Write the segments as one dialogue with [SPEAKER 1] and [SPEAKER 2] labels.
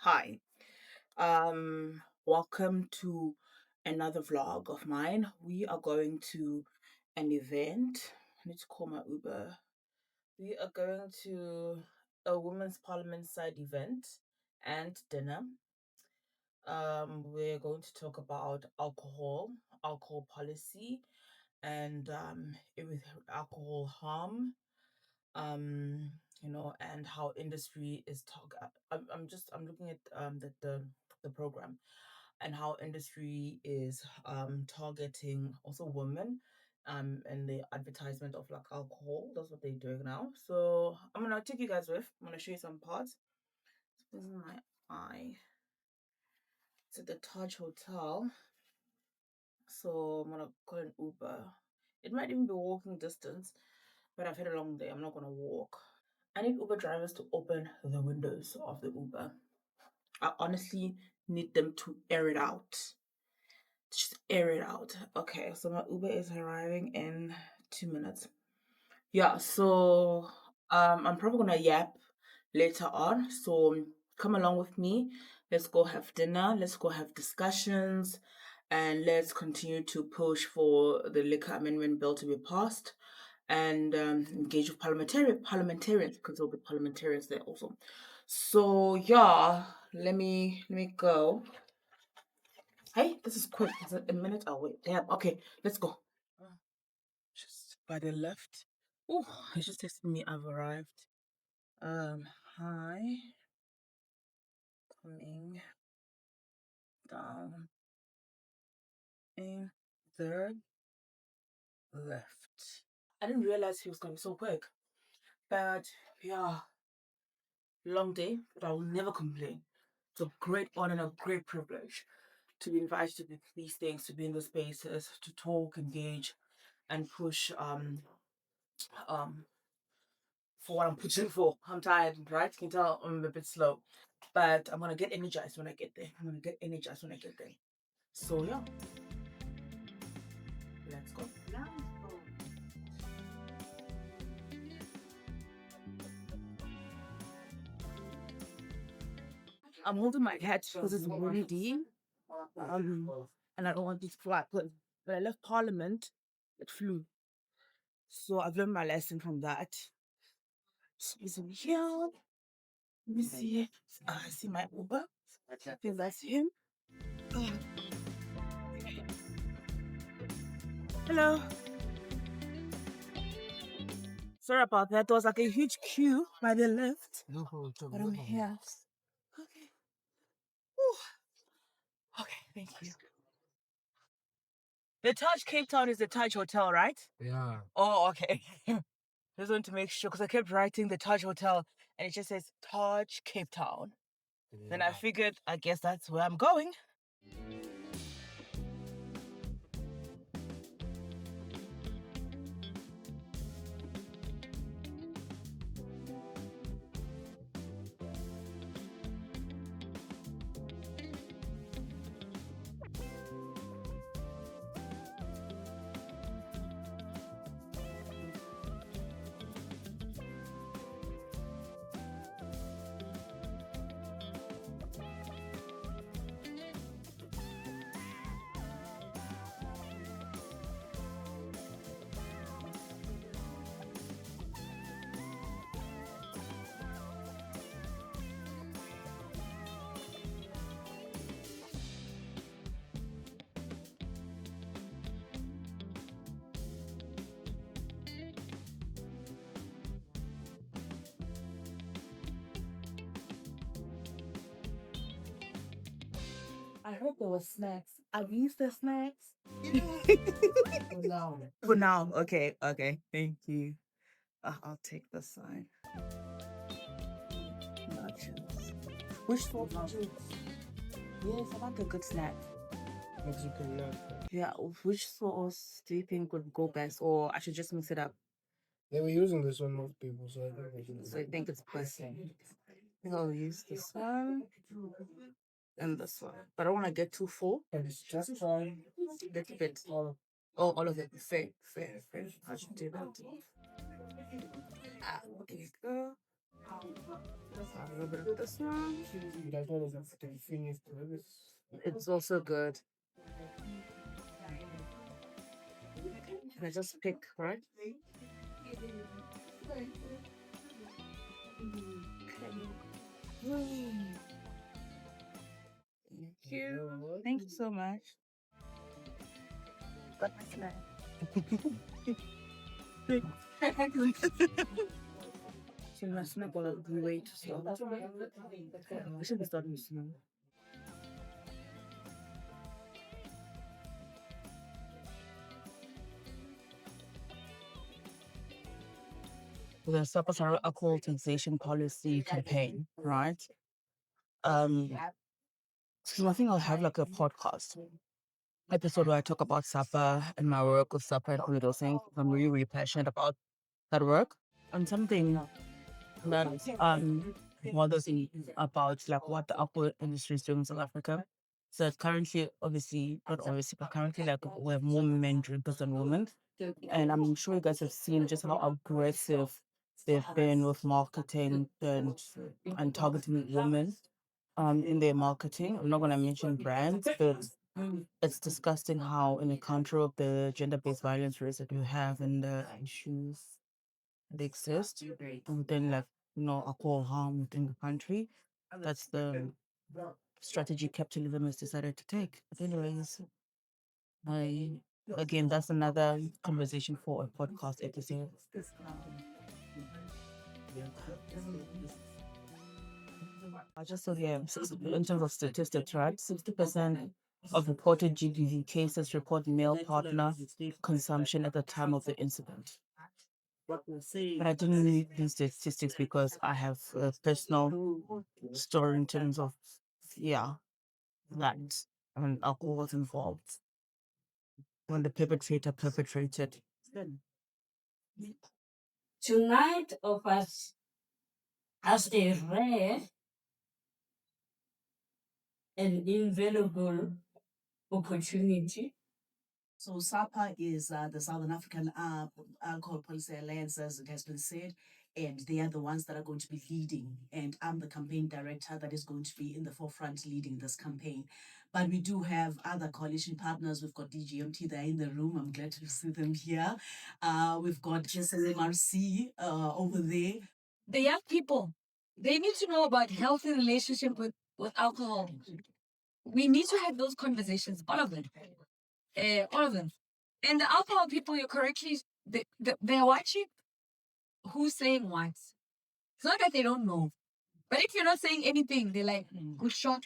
[SPEAKER 1] Hi. Welcome to another vlog of mine. We are going to an event. I need to call my Uber. We are going to a women's parliament side event and dinner. We're going to talk about alcohol policy, and with alcohol harm. And how industry is I'm looking at the program and how industry is targeting also women and the advertisement of like alcohol. That's what they're doing now. So I'm gonna take you guys with. I'm gonna show you some parts. This is my eye. It's at the Taj Hotel. So I'm gonna call an Uber. It might even be walking distance, but I've had a long day. I'm not gonna walk. I need Uber drivers to open the windows of the Uber. I honestly need them to air it out. Just air it out. Okay, so my Uber is arriving in 2 minutes. Yeah, so I'm probably gonna yap later on. So come along with me. Let's go have dinner. Let's go have discussions, and let's continue to push for the liquor amendment bill to be passed, and engage with parliamentarians because there'll be parliamentarians there also. So yeah, let me go. Hey, this is quick. It's a minute. Oh wait, damn. Okay, let's go. Just by the left. Oh, he just texted me. I've arrived. Hi, coming down in third left. I didn't realize he was going so quick, but yeah, long day, but I will never complain. It's a great honor and a great privilege to be invited to these things, to be in the spaces, to talk, engage, and push um for what I'm pushing for. I'm tired, right? You can tell I'm a bit slow. But I'm gonna get energized when I get there. I'm gonna get energized when I get there. So yeah, let's go. I'm holding my head because it's windy. And I don't want this flat. But when I left Parliament, it flew. So I've learned my lesson from that. He's in here. Let me see. I see my Uber. I think that's him. Oh, hello. Sorry about that. There was like a huge queue by the left. No problem. But I'm here. Okay. Whew. Okay, thank you. The Taj Cape Town is the Taj Hotel, right? Yeah. Oh, okay. Just want to make sure because I kept writing the Taj Hotel and it just says Taj Cape Town. Yeah. Then I figured, I guess that's where I'm going. I heard there was snacks. Are these the snacks? For now. For now. Okay. Okay. Thank you. I'll take the sign. Nachos. Which sauce would you? Yes, I like a good snack. Mexican love. Yeah. Which sauce do you think would go best, or I should just mix it up? They were using this on most people, so I think they should. So I think it's best. I think I'll use this one and this one. But I don't want to get too full. And it's just fine. Get fit. All of it. Fair, fair, fair. I should do that. Ah, there you go. A little bit of this one. It's also good. Can I just pick, right? Thank you. Thank you so much. Got my snack. So my snack while we wait to start. We should be starting soon. The SAAPA alcohol taxation policy campaign, right? So I think I'll have like a podcast episode where I talk about SAAPA and my work with SAAPA and all of those things. I'm really, really passionate about that work. And something that bothers me about like what the alcohol industry is doing in South Africa. So it's currently, obviously, not obviously, but currently like we have more men drinkers than women. And I'm sure you guys have seen just how aggressive they've been with marketing and targeting women in their marketing. I'm not gonna mention brands, but it's disgusting how in a country of the gender-based violence rates that we have and the issues that exist within like alcohol harm within the country. That's the strategy capitalism has decided to take. But anyways, I again that's another conversation for a podcast episode. I just saw here in terms of statistics, right? 60% of reported GBV cases report male partner consumption at the time of the incident. But I didn't read these statistics because I have a personal story in terms of, yeah, that when alcohol was involved, when the perpetrator perpetrated. Tonight offers us a rare and invaluable opportunity. So SAPA is the Southern African Alcohol Policy Alliance, as it has been said, and they are the ones that are going to be leading. And I'm the campaign director that is going to be in the forefront leading this campaign. But we do have other coalition partners. We've got DGMT, they're in the room. I'm glad to see them here. We've got SMRC over there. The young people, they need to know about healthy relationship with alcohol. We need to have those conversations, all of them. All of them. And the alcohol people, you're correctly, they're watching who's saying what. It's not that they don't know. But if you're not saying anything, they're like, good shot.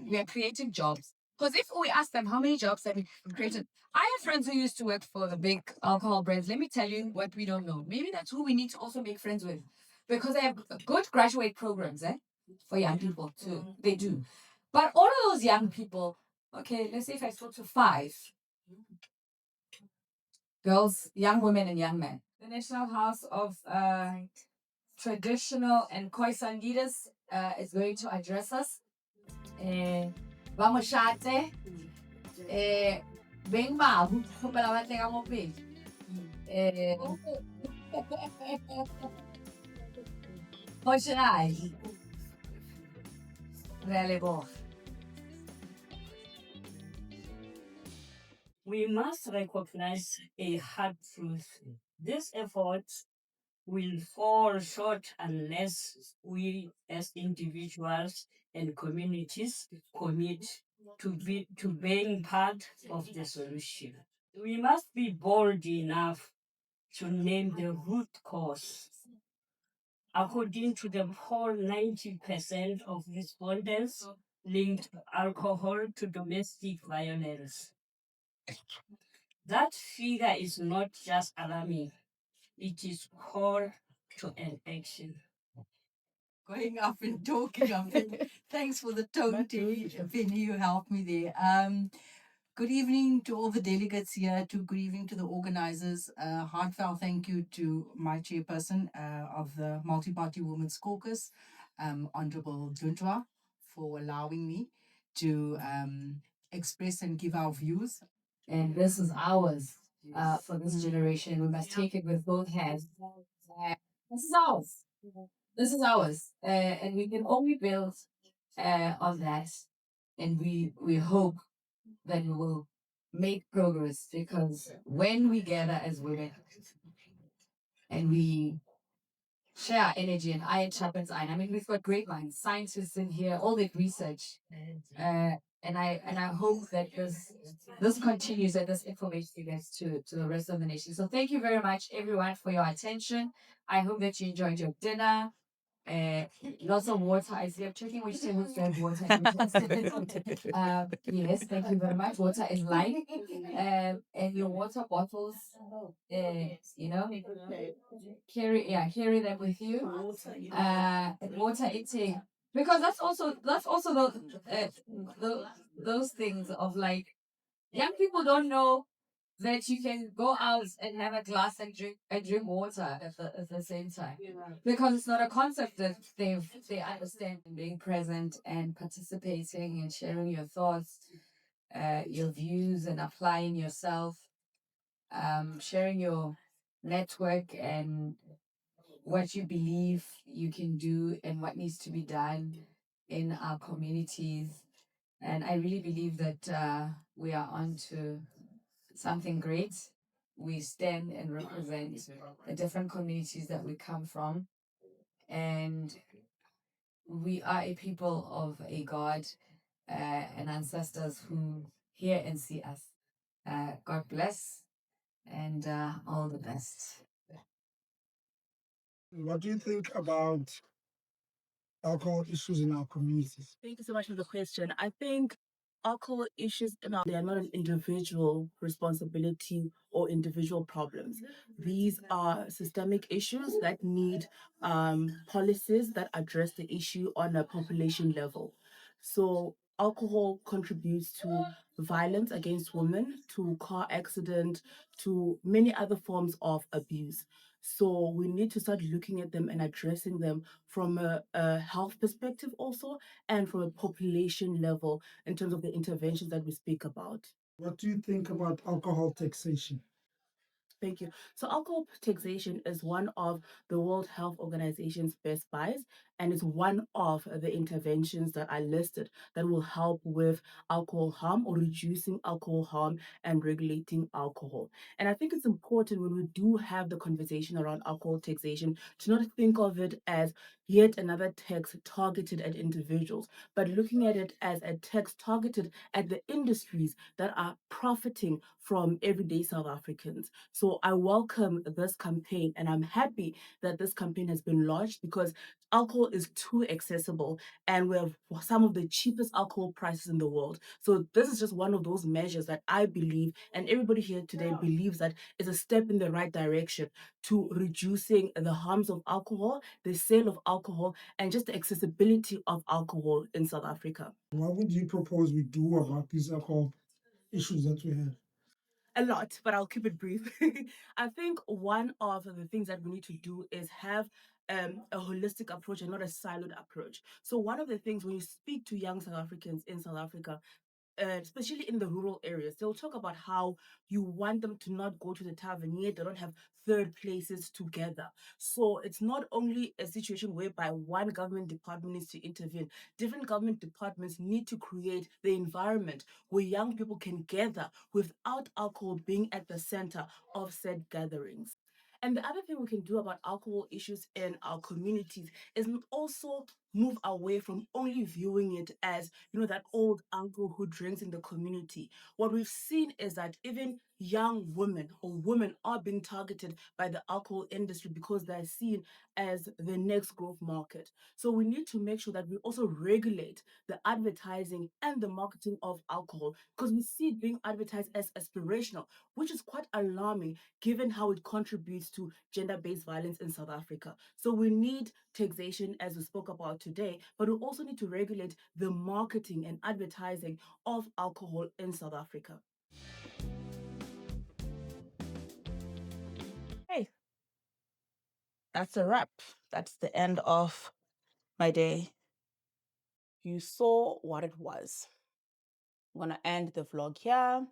[SPEAKER 1] We are creating jobs. Because if we ask them how many jobs have we created, I have friends who used to work for the big alcohol brands. Let me tell you what we don't know. Maybe that's who we need to also make friends with. Because they have good graduate programs, for young people too. They do. But all of those young people, okay, let's say if I spoke to 5 girls, young women and young men. The National House of Traditional and Khoisan Leaders is going to address us. Vamos shate. Beng babu, pala teka mo page. Khoisan Really go. We must recognize a hard truth. This effort will fall short unless we as individuals and communities commit to being part of the solution. We must be bold enough to name the root cause. According to the poll, 90% of respondents linked alcohol to domestic violence. That figure is not just alarming, it is call to an action. Going up and talking of it. Thanks for the tone, Vinny. You helped me there. Good evening to all the delegates here. Good evening to the organizers. Heartfelt thank you to my chairperson of the Multi-Party Women's Caucus, Honorable Juntwa, for allowing me to express and give our views. And this is ours for this generation. We must take it with both hands. This is ours.
[SPEAKER 2] This is ours, and we can only build on that, and we hope that we will make progress because when we gather as women and we share our energy and iron sharpens iron. I mean, we've got great minds, scientists in here, all that research, and I hope that this continues and this information gets to the rest of the nation. So thank you very much, everyone, for your attention. I hope that you enjoyed your dinner. Uh, Lots of water. I see. I'm checking which tables have water. Yes, thank you very much. Water is life. And your water bottles, you know, carry them with you. And water intake, because that's also those things of like young people don't know that you can go out and have a glass and drink water at the same time because it's not a concept that they understand. Being present and participating and sharing your thoughts, your views, and applying yourself, sharing your network and what you believe you can do and what needs to be done in our communities. And I really believe that we are on to something great. We stand and represent the different communities that we come from. And we are a people of a God and ancestors who hear and see us. God bless and all the best. What do you think about alcohol issues in our communities?
[SPEAKER 1] Thank you so much for the question. I think alcohol issues in our, they are not an individual responsibility or individual problems. These are systemic issues that need policies that address the issue on a population level. So alcohol contributes to violence against women, to car accident, to many other forms of abuse. So we need to start looking at them and addressing them from a health perspective also, and from a population level in terms of the interventions that we speak about.
[SPEAKER 2] What do you think about alcohol taxation?
[SPEAKER 1] Thank you. So, alcohol taxation is one of the World Health Organization's best buys, and it's one of the interventions that I listed that will help with alcohol harm or reducing alcohol harm and regulating alcohol. And I think it's important when we do have the conversation around alcohol taxation to not think of it as yet another tax targeted at individuals, but looking at it as a tax targeted at the industries that are profiting from everyday South Africans. So I welcome this campaign and I'm happy that this campaign has been launched because alcohol is too accessible and we have some of the cheapest alcohol prices in the world. So this is just one of those measures that I believe and everybody here today believes that is a step in the right direction to reducing the harms of alcohol, the sale of alcohol, and just the accessibility of alcohol in South Africa.
[SPEAKER 2] What would you propose we do about these alcohol issues that we have?
[SPEAKER 1] A lot, but I'll keep it brief. I think one of the things that we need to do is have a holistic approach and not a siloed approach. So, one of the things when you speak to young South Africans in South Africa, especially in the rural areas, they'll talk about how you want them to not go to the tavern, yet they don't have third places together. So it's not only a situation whereby one government department needs to intervene. Different government departments need to create the environment where young people can gather without alcohol being at the center of said gatherings. And the other thing we can do about alcohol issues in our communities is also move away from only viewing it as, that old uncle who drinks in the community. What we've seen is that even young women or women are being targeted by the alcohol industry because they're seen as the next growth market. So we need to make sure that we also regulate the advertising and the marketing of alcohol because we see it being advertised as aspirational, which is quite alarming given how it contributes to gender based violence in South Africa. So we need taxation, as we spoke about today, but we also need to regulate the marketing and advertising of alcohol in South Africa. Hey, that's a wrap. That's the end of my day. You saw what it was. I'm going to end the vlog here.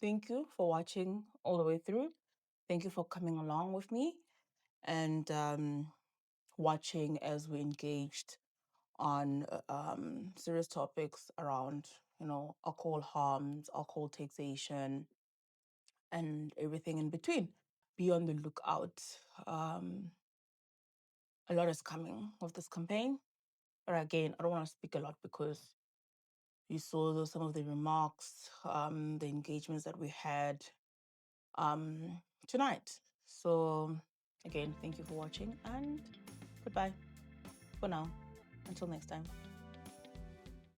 [SPEAKER 1] Thank you for watching all the way through. Thank you for coming along with me. And watching as we engaged on serious topics around, alcohol harms, alcohol taxation, and everything in between. Be on the lookout. A lot is coming with this campaign. But again, I don't want to speak a lot because you saw some of the remarks, the engagements that we had tonight. So again, thank you for watching and goodbye for now. Until next time.